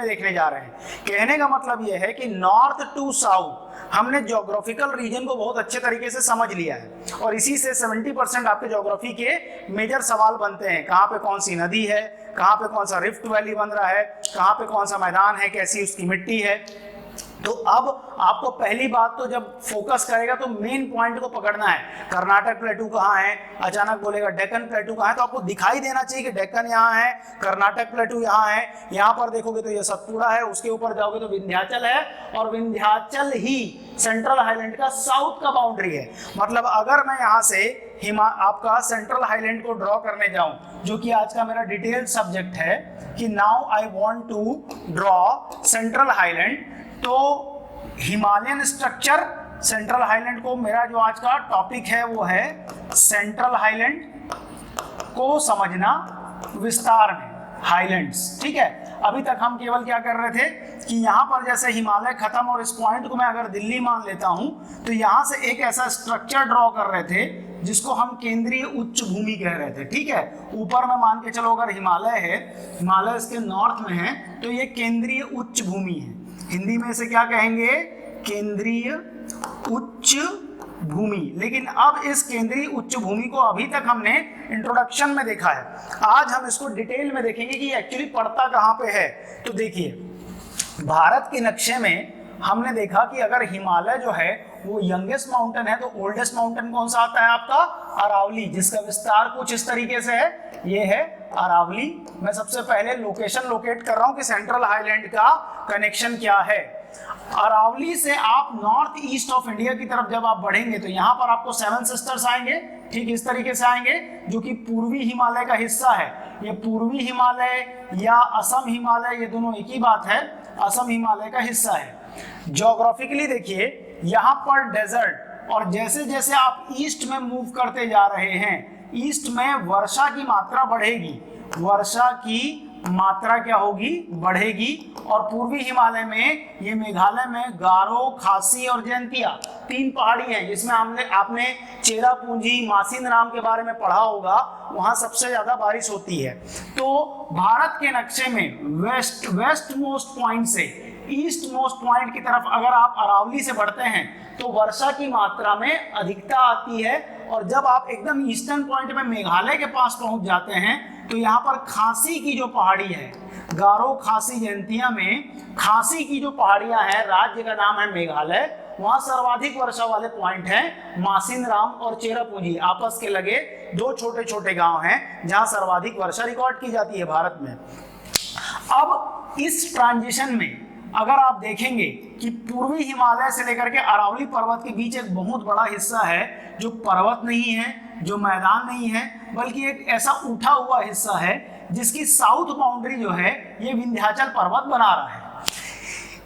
में देखने जा रहे हैं। कहने का मतलब यह है कि नॉर्थ टू साउथ हमने ज्योग्राफिकल रीजन को बहुत अच्छे तरीके से समझ लिया है और इसी से 70% आपके ज्योग्राफी के मेजर सवाल बनते हैं। कहाँ पे कौन सी नदी है, कहाँ पे कौन सा रिफ्ट वैली बन रहा है, कहाँ पे कौन सा मैदान है, कैसी उसकी मिट्टी है। तो अब आपको पहली बात तो जब फोकस करेगा तो मेन पॉइंट को पकड़ना है। कर्नाटक प्लेटू कहाँ है, अचानक बोलेगा डेक्कन प्लेटू कहाँ है, तो आपको दिखाई देना चाहिए कि डेक्कन यहाँ है, कर्नाटक प्लेटू यहाँ है। यहाँ पर देखोगे तो ये सतपुड़ा है, उसके ऊपर जाओगे तो विंध्याचल है और विंध्याचल ही सेंट्रल हाईलैंड का साउथ का बाउंड्री है। मतलब अगर मैं यहाँ से आपका सेंट्रल हाईलैंड को ड्रॉ करने जाऊं, जो कि आज का मेरा डिटेल्ड सब्जेक्ट है कि now I want to draw central highland, तो हिमालयन स्ट्रक्चर सेंट्रल हाईलैंड को, मेरा जो आज का टॉपिक है वो है सेंट्रल हाईलैंड को समझना विस्तार में, हाईलैंड्स। ठीक है, अभी तक हम केवल क्या कर रहे थे कि यहाँ पर जैसे हिमालय खत्म और इस पॉइंट को मैं अगर दिल्ली मान लेता हूँ तो यहाँ से एक ऐसा स्ट्रक्चर ड्रॉ कर रहे थे जिसको हम केंद्रीय उच्च भूमि कह रहे थे। ठीक है, ऊपर में मान के चलो अगर हिमालय है, हिमालय इसके नॉर्थ में है, तो ये केंद्रीय उच्च भूमि है। हिंदी में इसे क्या कहेंगे, केंद्रीय उच्च भूमि। लेकिन अब इस केंद्रीय उच्च भूमि को अभी तक हमने इंट्रोडक्शन में देखा है, आज हम इसको डिटेल में देखेंगे कि एक्चुअली पड़ता कहाँ पे है। तो देखिए, भारत के नक्शे में हमने देखा कि अगर हिमालय जो है वो यंगेस्ट माउंटेन है, तो ओल्डेस्ट माउंटेन कौन सा आता है आपका, अरावली, जिसका विस्तार कुछ इस तरीके से है, ये है अरावली। मैं सबसे पहले लोकेशन लोकेट कर रहा हूं कि सेंट्रल हाईलैंड का कनेक्शन क्या है। अरावली से आप नॉर्थ ईस्ट ऑफ इंडिया की तरफ जब आप बढ़ेंगे तो यहाँ पर आपको सेवन सिस्टर्स आएंगे, ठीक इस तरीके से आएंगे, जो कि पूर्वी हिमालय का हिस्सा है। ये पूर्वी हिमालय या असम हिमालय, ये दोनों एक ही बात है, असम हिमालय का हिस्सा है। ज्योग्राफिकली देखिए, यहाँ पर डेजर्ट, और जैसे जैसे आप ईस्ट में मूव करते जा रहे हैं, ईस्ट में वर्षा की मात्रा बढ़ेगी, वर्षा की मात्रा क्या होगी, बढ़ेगी। और पूर्वी हिमालय में, ये मेघालय में गारो, खासी और जयंतिया तीन पहाड़ी हैं, जिसमें आपने चेरापूंजी, मासिनराम के बारे में पढ़ा होगा, वहां सबसे ज्यादा बारिश होती है। तो भारत के नक्शे में वेस्ट मोस्ट पॉइंट से ईस्ट मोस्ट पॉइंट की तरफ अगर आप अरावली से बढ़ते हैं तो वर्षा की मात्रा में अधिकता आती है। और जब आप एकदम ईस्टर्न पॉइंट में मेघालय के पास पहुंच जाते हैं तो यहाँ पर खासी की जो पहाड़ी है, गारो, खासी, जयंतिया में खासी की जो पहाड़ियां हैं, राज्य का नाम है मेघालय, वहां सर्वाधिक वर्षा वाले पॉइंट हैं मासिनराम और चेरापूंजी, आपस के लगे दो छोटे छोटे गांव हैं जहां सर्वाधिक वर्षा रिकॉर्ड की जाती है भारत में। अब इस ट्रांजिशन में अगर आप देखेंगे कि पूर्वी हिमालय से लेकर के अरावली पर्वत के बीच एक बहुत बड़ा हिस्सा है जो पर्वत नहीं है, जो मैदान नहीं है, बल्कि एक ऐसा उठा हुआ हिस्सा है जिसकी साउथ बाउंड्री जो है ये विंध्याचल पर्वत बना रहा है।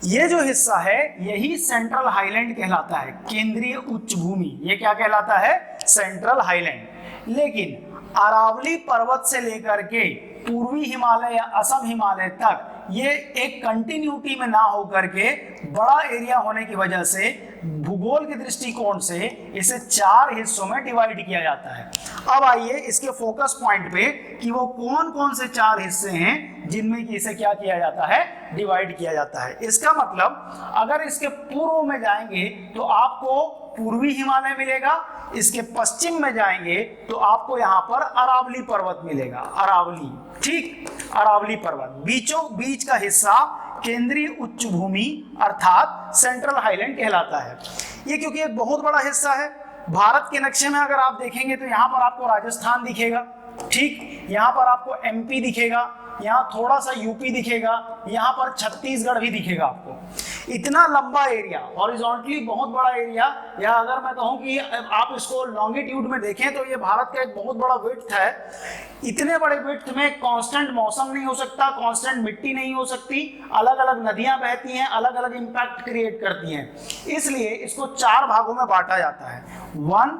ये जो हिस्सा है यही सेंट्रल हाईलैंड कहलाता है, केंद्रीय उच्च भूमि। ये क्या कहलाता है, सेंट्रल हाईलैंड। लेकिन अरावली पर्वत से लेकर के पूर्वी हिमालय या असम हिमालय तक ये एक कंटिन्यूटी में ना होकर के बड़ा एरिया होने की वजह से भूगोल के दृष्टिकोण से इसे चार हिस्सों में डिवाइड किया जाता है। अब आइए इसके फोकस पॉइंट पे कि वो कौन कौन से चार हिस्से हैं जिनमें कि इसे क्या किया जाता है, डिवाइड किया जाता है। इसका मतलब अगर इसके पूर्व में जाएंगे तो आपको पूर्वी हिमालय मिलेगा, इसके पश्चिम में जाएंगे तो आपको यहाँ पर अरावली पर्वत मिलेगा, अरावली, ठीक, अरावली पर्वत। बीचों बीच का हिस्सा केंद्रीय उच्च भूमि अर्थात सेंट्रल हाईलैंड कहलाता है। ये क्योंकि एक बहुत बड़ा हिस्सा है। भारत के नक्शे में अगर आप देखेंगे तो यहाँ पर आपको राजस्थान दिखेगा, ठीक, यहाँ पर आपको एमपी दिखेगा, यहाँ थोड़ा सा यूपी दिखेगा, यहाँ पर छत्तीसगढ़ भी दिखेगा आपको। इतना लंबा एरिया, हॉरिजॉन्टली बहुत बड़ा एरिया, या अगर मैं कहूँ कि आप इसको लॉन्गिट्यूड में देखें तो ये भारत का एक बहुत बड़ा विड्थ है। इतने बड़े विड्थ में कांस्टेंट मौसम नहीं हो सकता, कांस्टेंट मिट्टी नहीं हो सकती, अलग अलग नदियां बहती हैं, अलग अलग इंपैक्ट क्रिएट करती हैं। इसलिए इसको चार भागों में बांटा जाता है, 1,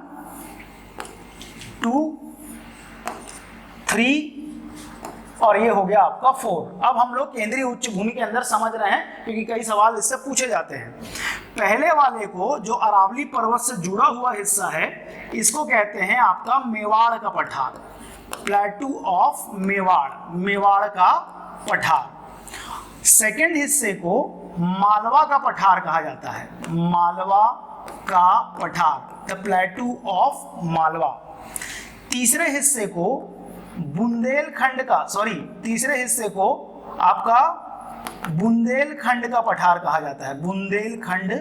2, 3 और ये हो गया आपका 4। अब हम लोग केंद्रीय उच्च भूमि के अंदर समझ रहे हैं क्योंकि कई सवाल इससे पूछे जाते हैं। पहले वाले को जो अरावली पर्वत से जुड़ा हुआ हिस्सा है इसको कहते हैं आपका मेवाड़ का पठार, प्लेटू ऑफ मेवाड़, मेवाड़ का पठार। सेकेंड हिस्से को मालवा का पठार कहा जाता है, मालवा का पठार, द प्लेटू ऑफ मालवा। तीसरे हिस्से को बुंदेलखंड का, तीसरे हिस्से को आपका बुंदेलखंड का पठार कहा जाता है, बुंदेलखंड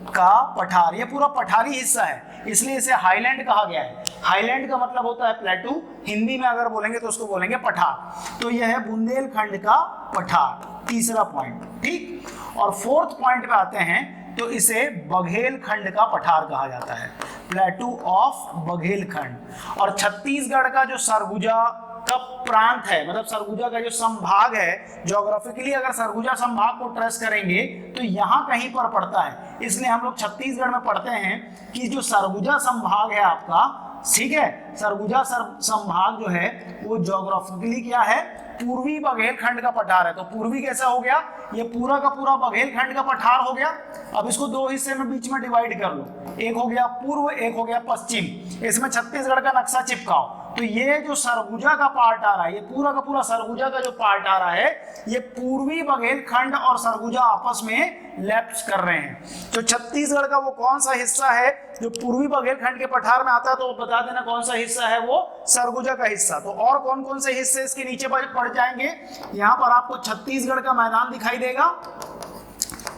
का पठार। ये पूरा पठारी हिस्सा है, इसलिए इसे हाईलैंड कहा गया है। हाईलैंड का मतलब होता है प्लेटू, हिंदी में अगर बोलेंगे तो उसको बोलेंगे पठार। तो यह है बुंदेलखंड का पठार, तीसरा पॉइंट, ठीक। और फोर्थ पॉइंट पे आते हैं तो इसे बघेलखंड का पठार कहा जाता है, प्लेटू ऑफ बघेलखंड। और छत्तीसगढ़ का जो सरगुजा का प्रांत है, मतलब सरगुजा का जो संभाग है, ज्योग्राफिकली अगर सरगुजा संभाग को ट्रेस करेंगे तो यहाँ कहीं पर पड़ता है। इसलिए हम लोग छत्तीसगढ़ में पढ़ते हैं कि जो सरगुजा संभाग है आपका, ठीक है, सरगुजा संभाग जो है वो ज्योग्राफिकली क्या है, पूर्वी बघेलखंड का पठार है। तो पूर्वी कैसा हो गया, ये पूरा का पूरा बघेलखंड का पठार हो गया। अब इसको दो हिस्से में बीच में डिवाइड कर लो, एक हो गया पूर्व, एक हो गया पश्चिम। इसमें छत्तीसगढ़ का नक्शा चिपकाओ। तो ये जो सरगुजा का पार्ट आ रहा है, ये पूरा का पूरा सरगुजा का जो पार्ट आ रहा है, ये पूर्वी बघेलखंड और सरगुजा आपस में लैप्स कर रहे हैं। तो छत्तीसगढ़ का वो कौन सा हिस्सा है जो पूर्वी बघेलखंड के पठार में आता है, तो बता देना कौन सा हिस्सा है, वो सरगुजा का हिस्सा। तो और कौन कौन से हिस्से इसके नीचे पड़ जाएंगे, यहाँ पर आपको छत्तीसगढ़ का मैदान दिखाई देगा,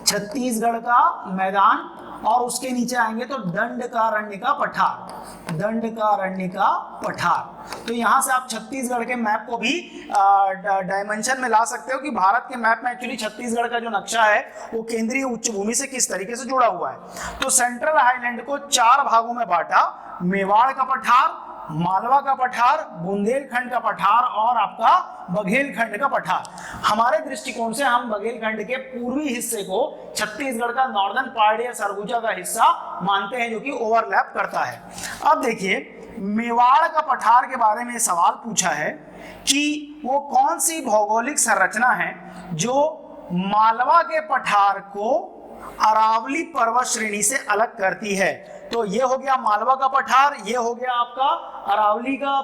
छत्तीसगढ़ का मैदान, और उसके नीचे आएंगे तो दंडकारण्य का पठार, दंडकारण्य का पठार। तो यहां से आप छत्तीसगढ़ के मैप को भी डायमेंशन में ला सकते हो कि भारत के मैप में एक्चुअली छत्तीसगढ़ का जो नक्शा है वो केंद्रीय उच्च भूमि से किस तरीके से जुड़ा हुआ है। तो सेंट्रल हाईलैंड को 4 भागों में बांटा, मेवाड़ का पठार, मालवा का पठार, बुंदेलखंड का पठार और आपका बघेलखंड का पठार। हमारे दृष्टिकोण से हम बघेलखंड के पूर्वी हिस्से को छत्तीसगढ़ का नॉर्दर्न पार्ट या सरगुजा का हिस्सा मानते हैं, जो कि ओवरलैप करता है। अब देखिए, मेवाड़ का पठार के बारे में सवाल पूछा है कि वो कौन सी भौगोलिक संरचना है जो मालवा के पठार को अरावली पर्वत श्रेणी से अलग करती है। तो ये हो गया मालवा का पठार, ये हो गया आपका अरावली का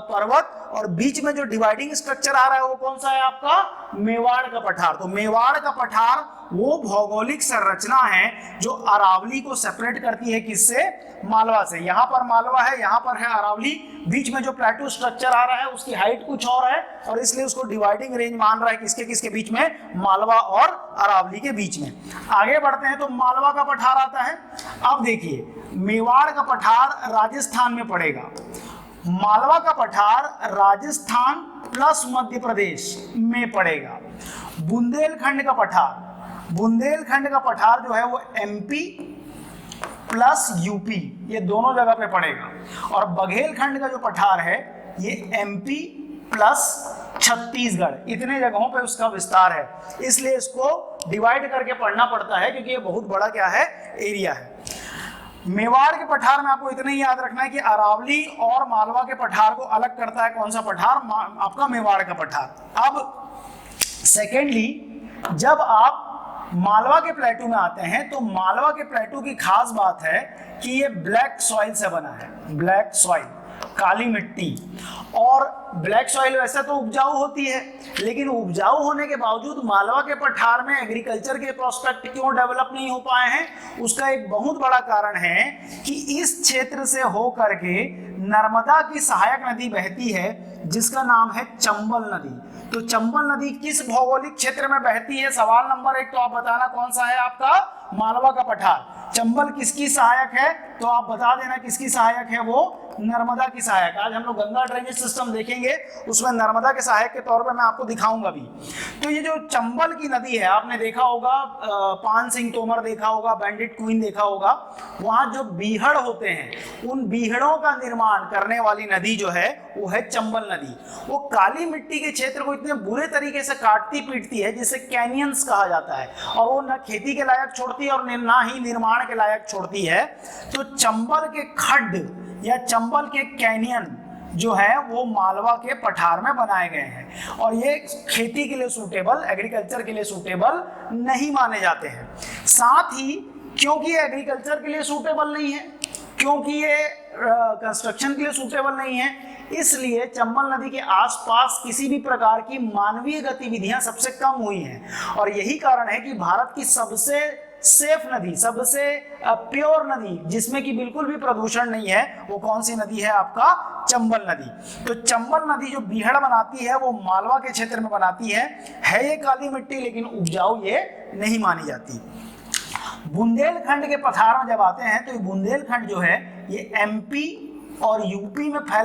पर्वत, और बीच में जो डिवाइडिंग स्ट्रक्चर आ रहा है वो कौन सा है, आपका मेवाड़ का पठार। तो मेवाड़ का पठार वो भौगोलिक संरचना है जो अरावली को सेपरेट करती है, किससे, मालवा से। यहाँ पर मालवा है, यहाँ पर है अरावली, बीच में जो प्लेटू स्ट्रक्चर आ रहा है उसकी हाइट कुछ और है, और इसलिए उसको डिवाइडिंग रेंज मान रहा है किसके किसके बीच में, मालवा और अरावली के बीच में। आगे बढ़ते हैं तो मालवा का पठार आता है। अब देखिए, मेवाड़ का पठार राजस्थान में पड़ेगा, मालवा का पठार राजस्थान प्लस मध्य प्रदेश में पड़ेगा। बुंदेलखंड का पठार, बुंदेलखंड का पठार जो है वो एमपी प्लस यूपी, ये दोनों जगह पे पड़ेगा। और बघेलखंड का जो पठार है ये एमपी प्लस छत्तीसगढ़, इतने जगहों पे उसका विस्तार है, इसलिए इसको डिवाइड करके पढ़ना पड़ता है क्योंकि ये बहुत बड़ा क्या है, एरिया है। मेवाड़ के पठार में आपको इतना ही याद रखना है कि अरावली और मालवा के पठार को अलग करता है कौन सा पठार, आपका मेवाड़ का पठार। अब सेकेंडली, जब आप मालवा के प्लेटू में आते हैं तो मालवा के प्लेटू की खास बात है कि ये ब्लैक सॉइल से बना है, ब्लैक सॉइल, काली मिट्टी। और ब्लैक सॉइल वैसे तो उपजाऊ होती है, लेकिन उपजाऊ होने के बावजूद मालवा के पठार में एग्रीकल्चर के प्रोस्पेक्ट क्यों डेवलप नहीं हो पाए हैं, उसका एक बहुत बड़ा कारण है कि इस क्षेत्र से होकर के नर्मदा की सहायक नदी बहती है जिसका नाम है चंबल नदी। तो चंबल नदी किस भौगोलिक क्षेत्र में बहती है, सवाल नंबर 1 तो आप बताना कौन सा है, आपका मालवा का पठार। चंबल किसकी सहायक है, तो आप बता देना किसकी सहायक है, वो नर्मदा की सहायक। आज हम लोग गंगा ड्रेनेज सिस्टम देखेंगे, उसमें नर्मदा के सहायक के तौर पे मैं आपको दिखाऊंगा भी। तो ये जो चंबल की नदी है, आपने देखा होगा, पान सिंह तोमर देखा होगा, बैंडिट क्वीन देखा होगा, वहां जो बीहड़ होते हैं उन बीहड़ों का निर्माण करने वाली नदी जो है वो है चंबल नदी। वो काली मिट्टी के क्षेत्र को इतने बुरे तरीके से काटती पीटती है जिसे कैनियंस कहा जाता है, और वो न खेती के लायक छोड़ती है और ना ही निर्माण के लायक छोड़ती है। तो चंबल के खड्ड या चंबल के कैनियन जो है वो मालवा के पठार में बनाए गए हैं, और ये खेती के लिए सूटेबल, एग्रीकल्चर के लिए सूटेबल नहीं माने जाते हैं। साथ ही क्योंकि ये एग्रीकल्चर के लिए सूटेबल नहीं है, क्योंकि ये कंस्ट्रक्शन के लिए सूटेबल नहीं है, इसलिए चंबल नदी के आसपास किसी भी प्रकार की मानवीय गतिविधियां सबसे कम हुई हैं। और यही कारण है कि भारत की सबसे सेफ नदी, सबसे प्योर नदी जिसमें कि बिल्कुल भी प्रदूषण नहीं है, वो कौन सी नदी है? आपका चंबल नदी। तो चंबल नदी जो बीहड़ बनाती है वो मालवा के क्षेत्र में बनाती है ये काली मिट्टी, लेकिन उपजाऊ ये नहीं मानी जाती। बुंदेलखंड के पठार में जब आते हैं तो ये बुंदेलखंड जो है ये एमपी और यूपी में फैला